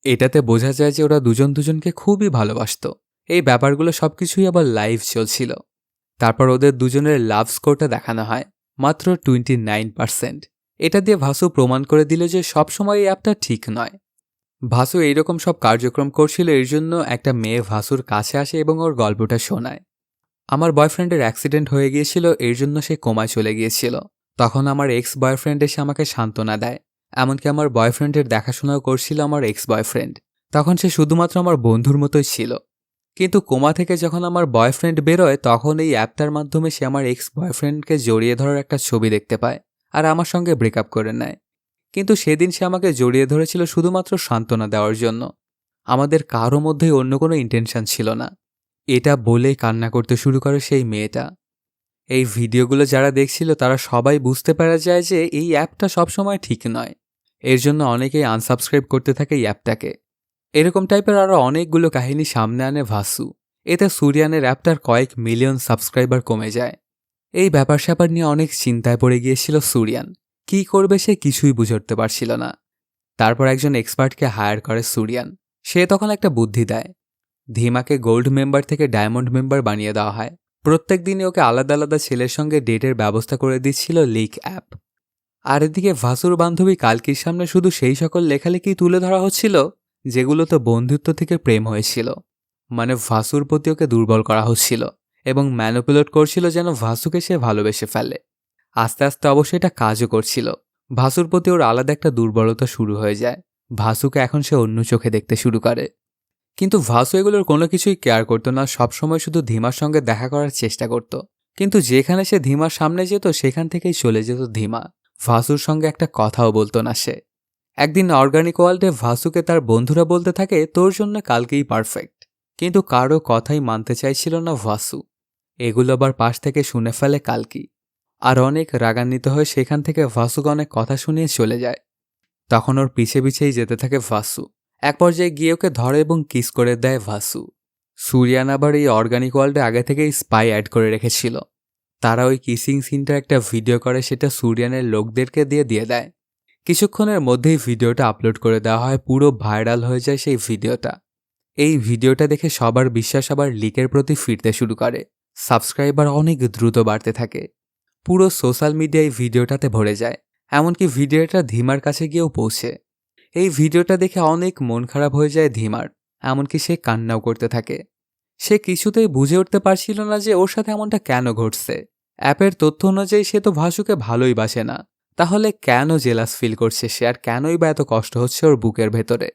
এটাতে বোঝা যায় যে ওরা দুজন দুজনকে খুবই ভালোবাসতো। এই ব্যাপারগুলো সবকিছুই আবার লাইভ চলছিল। তারপর ওদের দুজনের লাভ স্কোরটা দেখানো হয়, মাত্র 29%। এটা দিয়ে ভাসু প্রমাণ করে দিল যে সবসময় এই অ্যাপটা ঠিক নয়। ভাসু এইরকম সব কার্যক্রম করছিল, এর জন্য একটা মেয়ে ভাসুর কাছে আসে এবং ওর গল্পটা শোনায়। আমার বয়ফ্রেন্ডের অ্যাক্সিডেন্ট হয়ে গিয়েছিল, এর জন্য সে কোমায় চলে গিয়েছিল। তখন আমার এক্স বয়ফ্রেন্ড এসে আমাকে সান্ত্বনা দেয়। এমনকি আমার বয়ফ্রেন্ডের দেখাশোনাও করছিল আমার এক্স বয়ফ্রেন্ড। তখন সে শুধুমাত্র আমার বন্ধুর মতোই ছিল। কিন্তু কোমা থেকে যখন আমার বয়ফ্রেন্ড বেরোয়, তখন এই অ্যাপটার মাধ্যমে সে আমার এক্স বয়ফ্রেন্ডকে জড়িয়ে ধরার একটা ছবি দেখতে পায় আর আমার সঙ্গে ব্রেকআপ করে নেয়। কিন্তু সেদিন সে আমাকে জড়িয়ে ধরেছিল শুধুমাত্র সান্ত্বনা দেওয়ার জন্য। আমাদের কারো মধ্যেই অন্য কোনো ইন্টেনশন ছিল না। এটা বলেই কান্না করতে শুরু করে সেই মেয়েটা। এই ভিডিওগুলো যারা দেখছিল তারা সবাই বুঝতে পারা যায় যে এই অ্যাপটা সবসময় ঠিক নয়। এর জন্য অনেকেই আনসাবস্ক্রাইব করতে থাকে এই অ্যাপটাকে। এরকম টাইপের আরও অনেকগুলো কাহিনী সামনে আনে ভাসু। এতে সুরিয়ানের অ্যাপটার কয়েক মিলিয়ন সাবস্ক্রাইবার কমে যায়। এই ব্যাপার স্যাপার নিয়ে অনেক চিন্তায় পড়ে গিয়েছিল সুরিয়ান। কি করবে সে কিছুই বুঝে উঠতে পারছিল না। তারপর একজন এক্সপার্টকে হায়ার করে সুরিয়ান। সে তখন একটা বুদ্ধি দেয়। ধিমাকে গোল্ড মেম্বার থেকে ডায়মন্ড মেম্বার বানিয়ে দেওয়া হয়। প্রত্যেক দিনই ওকে আলাদা আলাদা ছেলের সঙ্গে ডেটের ব্যবস্থা করে দিচ্ছিল লিক অ্যাপ। আর এদিকে ভাসুর বান্ধবী কালকির সামনে শুধু সেই সকল লেখালেখি তুলে ধরা হচ্ছিল যেগুলো তো বন্ধুত্ব থেকে প্রেম হয়েছিল। মানে ভাসুর প্রতি ওকে দুর্বল করা হচ্ছিল এবং ম্যানিপুলেট করছিল যেন ভাসুকে সে ভালোবেসে ফেলে। আস্তে আস্তে অবশ্য এটা কাজও করছিল। ভাসুর প্রতি ওর আলাদা একটা দুর্বলতা শুরু হয়ে যায়। ভাসুকে এখন সে অন্য চোখে দেখতে শুরু করে। কিন্তু ভাসু এগুলোর কোনো কিছুই কেয়ার করতো না, সবসময় শুধু ধিমার সঙ্গে দেখা করার চেষ্টা করত। কিন্তু যেখানে সে ধিমার সামনে যেত সেখান থেকেই চলে যেত ধিমা। ভাসুর সঙ্গে একটা কথাও বলতো না সে। একদিন অর্গানিক ওয়ার্ল্ডে ভাসুকে তার বন্ধুরা বলতে থাকে তোর জন্য কালকেই পারফেক্ট। কিন্তু কারো কথাই মানতে চাইছিল না ভাসু। এগুলো আবার পাশ থেকে শুনে ফেলে কালকি। আর অনেক রাগান্বিত হয়ে সেখান থেকে ভাসুকে অনেক কথা শুনিয়ে চলে যায়। তখন ওর পিছে পিছেই যেতে থাকে ভাসু। এক পর্যায়ে গিয়ে ওকে ধরে এবং কিস করে দেয় ভাসু। সুরিয়ান আবার এই অর্গানিক ওয়ার্ল্ডে আগে থেকেই স্পাই অ্যাড করে রেখেছিল। তারা ওই কিসিং সিনটার একটা ভিডিও করে সেটা সুরিয়ানের লোকদেরকে দিয়ে দেয়। কিছুক্ষণের মধ্যেই ভিডিওটা আপলোড করে দেওয়া হয়, পুরো ভাইরাল হয়ে যায় সেই ভিডিওটা। এই ভিডিওটা দেখে সবার বিশ্বাস আবার লিকের প্রতি ফিরতে শুরু করে। সাবস্ক্রাইবার অনেক দ্রুত বাড়তে থাকে। পুরো সোশ্যাল মিডিয়ায় ভিডিওটাতে ভরে যায়। এমনকি ভিডিওটা ধিমার কাছে গিয়েও পৌঁছে। এই ভিডিওটা দেখে অনেক মন খারাপ হয়ে যায় ধিমার। এমনকি সে কান্নাও করতে থাকে। সে কিছুতেই বুঝে উঠতে পারছিল না যে ওর সাথে এমনটা কেন ঘটছে। অ্যাপের তথ্য অনুযায়ী সে তো ভাসুকে ভালোই বাসে না। তাহলে কেন জেলাস ফিল করছে সে, আর কেনই বা এত কষ্ট হচ্ছে ওর বুকের ভেতরে।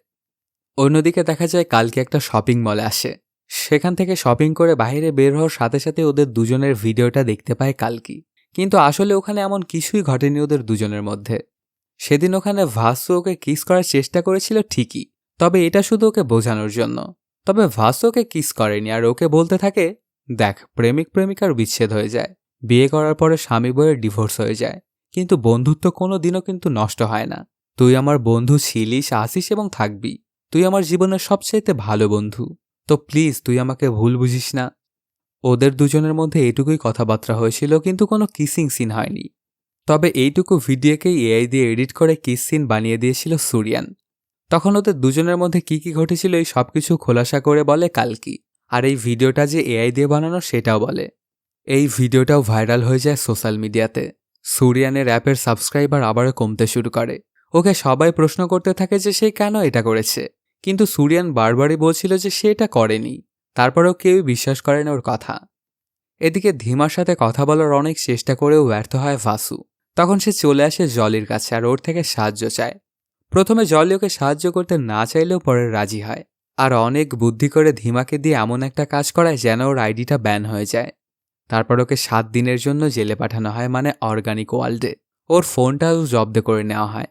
অন্যদিকে দেখা যায় কালকে একটা শপিং মলে আসে। সেখান থেকে শপিং করে বাইরে বের হওয়ার সাথে সাথে ওদের দুজনের ভিডিওটা দেখতে পায় কালকি। কিন্তু আসলে ওখানে এমন কিছুই ঘটেনি ওদের দুজনের মধ্যে। সেদিন ওখানে ভাসু ওকে কিস করার চেষ্টা করেছিল ঠিকই, তবে এটা শুধু ওকে বোঝানোর জন্য। তবে ভাসু ওকে কিস করেনি আর ওকে বলতে থাকে দেখ, প্রেমিক প্রেমিকার বিচ্ছেদ হয়ে যায়, বিয়ে করার পরে স্বামী বইয়ের ডিভোর্স হয়ে যায়, কিন্তু বন্ধুত্ব কোনো দিনও কিন্তু নষ্ট হয় না। তুই আমার বন্ধু ছিলিস, আসিস এবং থাকবি। তুই আমার জীবনের সবচেয়ে ভালো বন্ধু। তো প্লিজ তুই আমাকে ভুল বুঝিস না। ওদের দুজনের মধ্যে এটুকুই কথাবার্তা হয়েছিল, কিন্তু কোনো কিসিং সিন হয়নি। তবে এইটুকু ভিডিওকেই এআই দিয়ে এডিট করে কিস সিন বানিয়ে দিয়েছিল সুরিয়ান। তখন ওদের দুজনের মধ্যে কি কি ঘটেছিল এই সবকিছু খোলাসা করে বলে কালকি। আর এই ভিডিওটা যে এআই দিয়ে বানানো সেটাও বলে। এই ভিডিওটাও ভাইরাল হয়ে যায় সোশ্যাল মিডিয়াতে। সুরিয়ানের অ্যাপের সাবস্ক্রাইবার আবারও কমতে শুরু করে। ওকে সবাই প্রশ্ন করতে থাকে যে সে কেন এটা করেছে, কিন্তু সুরিয়ান বারবারই বলছিল যে সে এটা করেনি। তারপরেও কেউই বিশ্বাস করে না ওর কথা। এদিকে ধিমার সাথে কথা বলার অনেক চেষ্টা করেও ব্যর্থ হয় ভাসু। তখন সে চলে আসে জলির কাছে আর ওর থেকে সাহায্য চায়। প্রথমে জলি ওকে সাহায্য করতে না চাইলেও পরে রাজি হয়। আর অনেক বুদ্ধি করে ধিমাকে দিয়ে এমন একটা কাজ করায় যেন ওর আইডিটা ব্যান হয়ে যায়। তারপর ওকে 7 দিনের জন্য জেলে পাঠানো হয়, মানে অর্গানিক ওয়ার্ল্ডে। ওর ফোনটাও জব্দ করে নেওয়া হয়।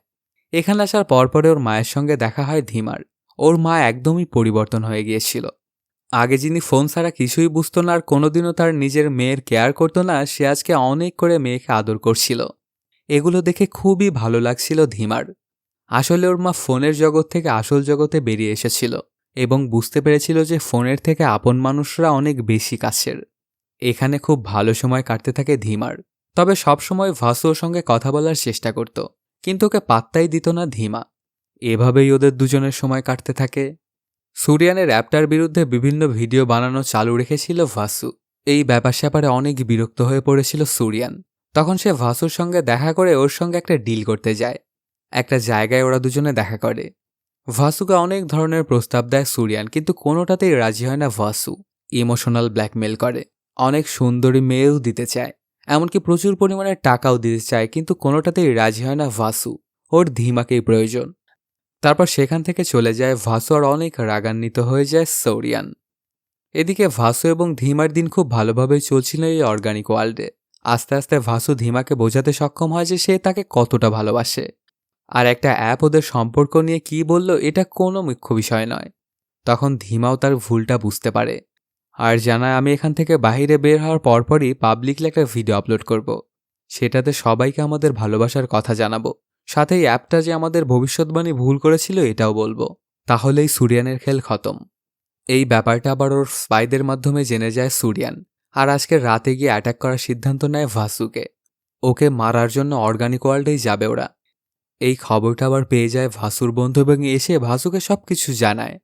এখানে আসার পরপরে ওর মায়ের সঙ্গে দেখা হয় ধিমার। ওর মা একদমই পরিবর্তন হয়ে গিয়েছিল। আগে যিনি ফোন ছাড়া কিছুই বুঝতো না আর কোনোদিনও তার নিজের মেয়ের কেয়ার করতো না, সে আজকে অনেক করে মেয়েকে আদর করছিল। এগুলো দেখে খুবই ভালো লাগছিল ধিমার। আসলে ওর মা ফোনের জগৎ থেকে আসল জগতে বেরিয়ে এসেছিল এবং বুঝতে পেরেছিল যে ফোনের থেকে আপন মানুষরা অনেক বেশি কাছের। এখানে খুব ভালো সময় কাটতে থাকে ধিমার। তবে সবসময় ভাসু ওর সঙ্গে কথা বলার চেষ্টা করত, কিন্তু ওকে পাত্তাই দিত না ধিমা। এভাবেই ওদের দুজনের সময় কাটতে থাকে। সুরিয়ানের অ্যাপটার বিরুদ্ধে বিভিন্ন ভিডিও বানানো চালু রেখেছিল ভাসু। এই ব্যাপার স্যাপারে অনেক বিরক্ত হয়ে পড়েছিল সুরিয়ান। তখন সে ভাসুর সঙ্গে দেখা করে ওর সঙ্গে একটা ডিল করতে যায়। একটা জায়গায় ওরা দুজনে দেখা করে। ভাসুকে অনেক ধরনের প্রস্তাব দেয় সুরিয়ান, কিন্তু কোনোটাতেই রাজি হয় না ভাসু। ইমোশনাল ব্ল্যাকমেল করে, অনেক সুন্দরী মেয়েও দিতে চায়, এমনকি প্রচুর পরিমাণে টাকাও দিতে চায়, কিন্তু কোনোটাতেই রাজি হয় না ভাসু। ওর ধীমাকেই প্রয়োজন। তারপর সেখান থেকে চলে যায় ভাসু, আর অনেক রাগান্বিত হয়ে যায় সুরিয়ান। এদিকে ভাসু এবং ধীমার দিন খুব ভালোভাবেই চলছিল এই অর্গানিক ওয়ার্ল্ডে। আস্তে আস্তে ভাসু ধীমাকে বোঝাতে সক্ষম হয় যে সে তাকে কতটা ভালোবাসে। আর একটা অ্যাপ ওদের সম্পর্ক নিয়ে কি বলল এটা কোনো মুখ্য বিষয় নয়। তখন ধীমাও তার ভুলটা বুঝতে পারে আর জানায়, আমি এখান থেকে বাইরে বের হওয়ার পরপরই পাবলিকলি একটা ভিডিও আপলোড করব। সেটাতে সবাইকে আমাদের ভালোবাসার কথা জানাবো, সাথে এই অ্যাপটা যে আমাদের ভবিষ্যৎবাণী ভুল করেছিল এটাও বলবো। তাহলেই সুরিয়ানের খেল খতম। এই ব্যাপারটা আবার ওর স্পাইদের মাধ্যমে জেনে যায় সুরিয়ান, আর আজকের রাতে গিয়ে অ্যাটাক করার সিদ্ধান্ত নেয় ভাসুকে। ওকে মারার জন্য অর্গানিক ওয়ার্ল্ডেই যাবে ওরা। এই খবরটা আবার পেয়ে যায় ভাসুর বন্ধু এবং এসে ভাসুকে সবকিছু জানায়।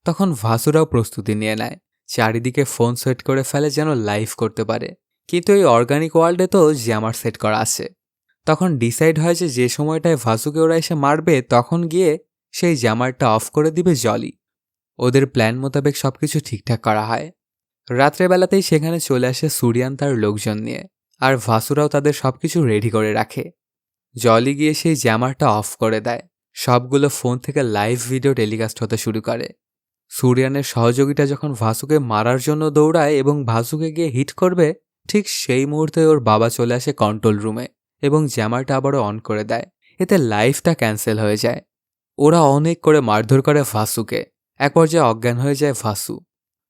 তখন ভাসুরাও প্রস্তুতি নিয়ে নেয়, চারিদিকে ফোন সেট করে ফেলে যেন লাইভ করতে পারে। কিন্তু এই অর্গানিক ওয়ার্ল্ডে তো জ্যামার সেট করা আছে। তখন ডিসাইড হয় যে সময়টায় ভাসুকে ওরা এসে মারবে তখন গিয়ে সেই জ্যামারটা অফ করে দিবে জলি। ওদের প্ল্যান মোতাবেক সবকিছু ঠিকঠাক করা হয়। রাত্রেবেলাতেই সেখানে চলে আসে সুরিয়ান তার লোকজন নিয়ে, আর ভাসুরাও তাদের সবকিছু রেডি করে রাখে। জলি গিয়ে সেই জ্যামারটা অফ করে দেয়। সবগুলো ফোন থেকে লাইভ ভিডিও টেলিকাস্ট হতে শুরু করে। সুরিয়ানের সহযোগীটা যখন ভাসুকে মারার জন্য দৌড়ায় এবং ভাসুকে গিয়ে হিট করবে, ঠিক সেই মুহূর্তে ওর বাবা চলে আসে কন্ট্রোল রুমে এবং জ্যামারটা আবারও অন করে দেয়। এতে লাইভটা ক্যান্সেল হয়ে যায়। ওরা অনেক করে মারধর করে ভাসুকে। এক পর্যায়ে অজ্ঞান হয়ে যায় ভাসু।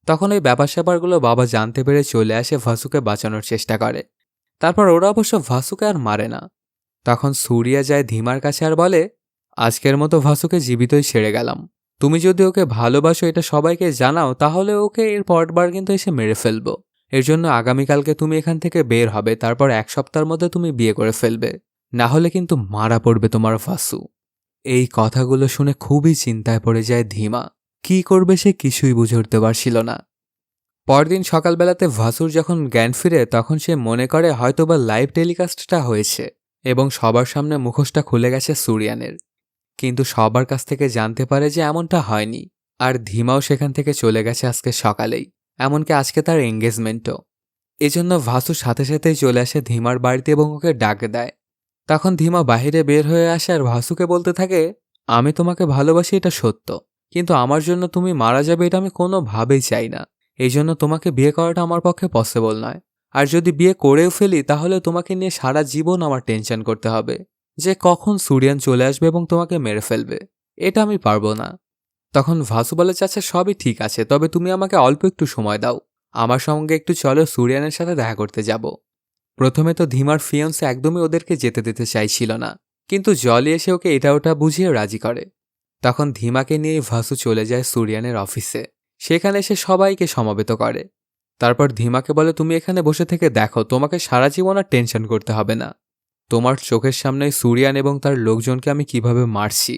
তখন এই ব্যাপার স্যাপারগুলো বাবা জানতে পেরে চলে আসে ভাসুকে বাঁচানোর চেষ্টা করে। তারপর ওরা অবশ্য ভাসুকে আর মারে না। তখন সুরিয়া যায় ধীমার কাছে আর বলে, আজকের মতো ভাসুকে জীবিতই ছেড়ে গেলাম। তুমি যদি ওকে ভালোবাসো এটা সবাইকে জানাও, তাহলে ওকে এর পরবার কিন্তু এসে মেরে ফেলবো। এর জন্য আগামীকালকে তুমি এখান থেকে বের হবে, তারপর 1 সপ্তাহের মধ্যে তুমি বিয়ে করে ফেলবে, না হলে কিন্তু মারা পড়বে তোমার ভাসু। এই কথাগুলো শুনে খুবই চিন্তায় পড়ে যায় ধীমা। কি করবে সে কিছুই বুঝে উঠতে পারছিল না। পরদিন সকালবেলাতে ভাসুর যখন জ্ঞান ফিরে তখন সে মনে করে হয়তোবা লাইভ টেলিকাস্টটা হয়েছে এবং সবার সামনে মুখোশটা খুলে গেছে সুরিয়ানের। কিন্তু সবার কাছ থেকে জানতে পারে যে এমনটা হয়নি। আর ধীমাও সেখান থেকে চলে গেছে আজকে সকালেই, এমনকি আজকে তার এঙ্গেজমেন্টও। এজন্য ভাসু সাথে সাথেই চলে আসে ধীমার বাড়িতে এবং ওকে ডাক দেয়। তখন ধীমা বাহিরে বের হয়ে আসে আর ভাসুকে বলতে থাকে, আমি তোমাকে ভালোবাসি এটা সত্য, কিন্তু আমার জন্য তুমি মারা যাবে এটা আমি কোনোভাবেই চাই না। এই জন্য তোমাকে বিয়ে করাটা আমার পক্ষে পসিবল নয়। আর যদি বিয়ে করেও ফেলি তাহলে তোমাকে নিয়ে সারা জীবন আমার টেনশন করতে হবে যে কখন সুরিয়ান চলে আসবে এবং তোমাকে মেরে ফেলবে। এটা আমি পারবো না। তখন ভাসু বলে, চাচা সবই ঠিক আছে, তবে তুমি আমাকে অল্প একটু সময় দাও। আমার সঙ্গে একটু চলো, সুরিয়ানের সাথে দেখা করতে যাব। প্রথমে তো ধীমার ফিয়ন্সে একদমই ওদেরকে যেতে দিতে চাইছিল না, কিন্তু জলি এসে ওকে এটা ওটা বুঝিয়ে রাজি করে। তখন ধীমাকে নিয়ে ভাসু চলে যায় সুরিয়ানের অফিসে। সেখানে সে সবাইকে সমবেত করে। তারপর ধীমাকে বলে, তুমি এখানে বসে থেকে দেখো, তোমাকে সারা জীবন আর টেনশন করতে হবে না। তোমার চোখের সামনে সুরিয়ান এবং তার লোকজনকে আমি কিভাবে মারছি।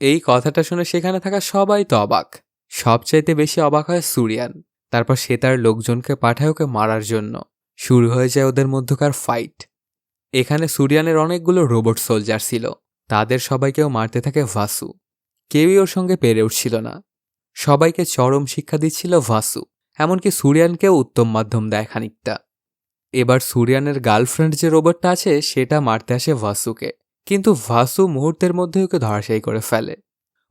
এই কথাটা শুনে সেখানে থাকা সবাই তো অবাক। সবচাইতে বেশি অবাক হয় সুরিয়ান। তারপর সে তার লোকজনকে পাঠায় ওকে মারার জন্য। শুরু হয়ে যায় ওদের মধ্যকার ফাইট। এখানে সুরিয়ানের অনেকগুলো রোবট সোলজার ছিল। তাদের সবাইকেও মারতে থাকে ভাসু। কেউই ওর সঙ্গে পেরে উঠছিল না। সবাইকে চরম শিক্ষা দিচ্ছিল ভাসু, এমনকি সুরিয়ানকেও উত্তম মাধ্যম দেয় খানিকটা। এবার সুরিয়ানের গার্লফ্রেন্ড যে রোবটটা আছে সেটা মারতে আসে ভাসুকে, কিন্তু ভাসু মুহূর্তের মধ্যে ওকে ধরাশায়ী করে ফেলে।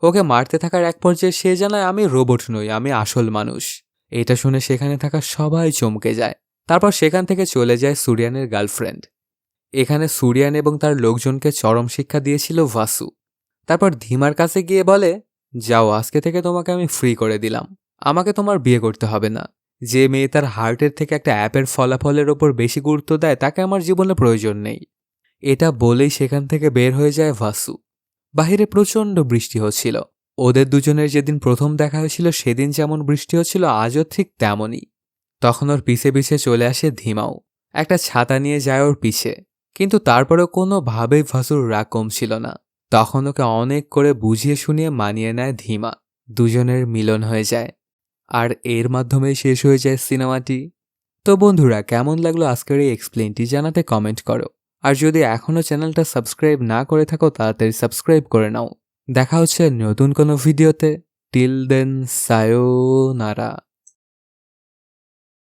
ওকে মারতে থাকার এক পর্যায়ে সে জানায়, আমি রোবট নই, আমি আসল মানুষ। এটা শুনে সেখানে থাকা সবাই চমকে যায়। তারপর সেখান থেকে চলে যায় সুরিয়ানের গার্লফ্রেন্ড। এখানে সুরিয়ান এবং তার লোকজনকে চরম শিক্ষা দিয়েছিল ভাসু। তারপর ধীমার কাছে গিয়ে বলে, যাও, আজকে থেকে তোমাকে আমি ফ্রি করে দিলাম। আমাকে তোমার বিয়ে করতে হবে না। যে মেয়ে তার হার্টের থেকে একটা অ্যাপের ফলাফলের ওপর বেশি গুরুত্ব দেয় তাকে আমার জীবনে প্রয়োজন নেই। এটা বলেই সেখান থেকে বের হয়ে যায় ভাসু। বাহিরে প্রচণ্ড বৃষ্টি হচ্ছিল। ওদের দুজনের যেদিন প্রথম দেখা হয়েছিল সেদিন যেমন বৃষ্টি হচ্ছিল আজও ঠিক তেমনই। তখন ওর পিছে পিছে চলে আসে ধীমাও। একটা ছাতা নিয়ে যায় ওর পিছে, কিন্তু তারপরেও কোনোভাবেই ভাসুর রাগ কমছিল না। তখন ওকে অনেক করে বুঝিয়ে শুনিয়ে মানিয়ে নেয় ধীমা। দুজনের মিলন হয়ে যায় আর এর মাধ্যমেই শেষ হয়ে যায় সিনেমাটি। তো বন্ধুরা, কেমন লাগলো আজকের এই এক্সপ্লেনটি জানাতে কমেন্ট করো। আর যদি এখনও চ্যানেলটা সাবস্ক্রাইব না করে থাকো তাড়াতাড়ি সাবস্ক্রাইব করে নাও। দেখা হচ্ছে নতুন কোনো ভিডিওতে। Till then সায়োনারা।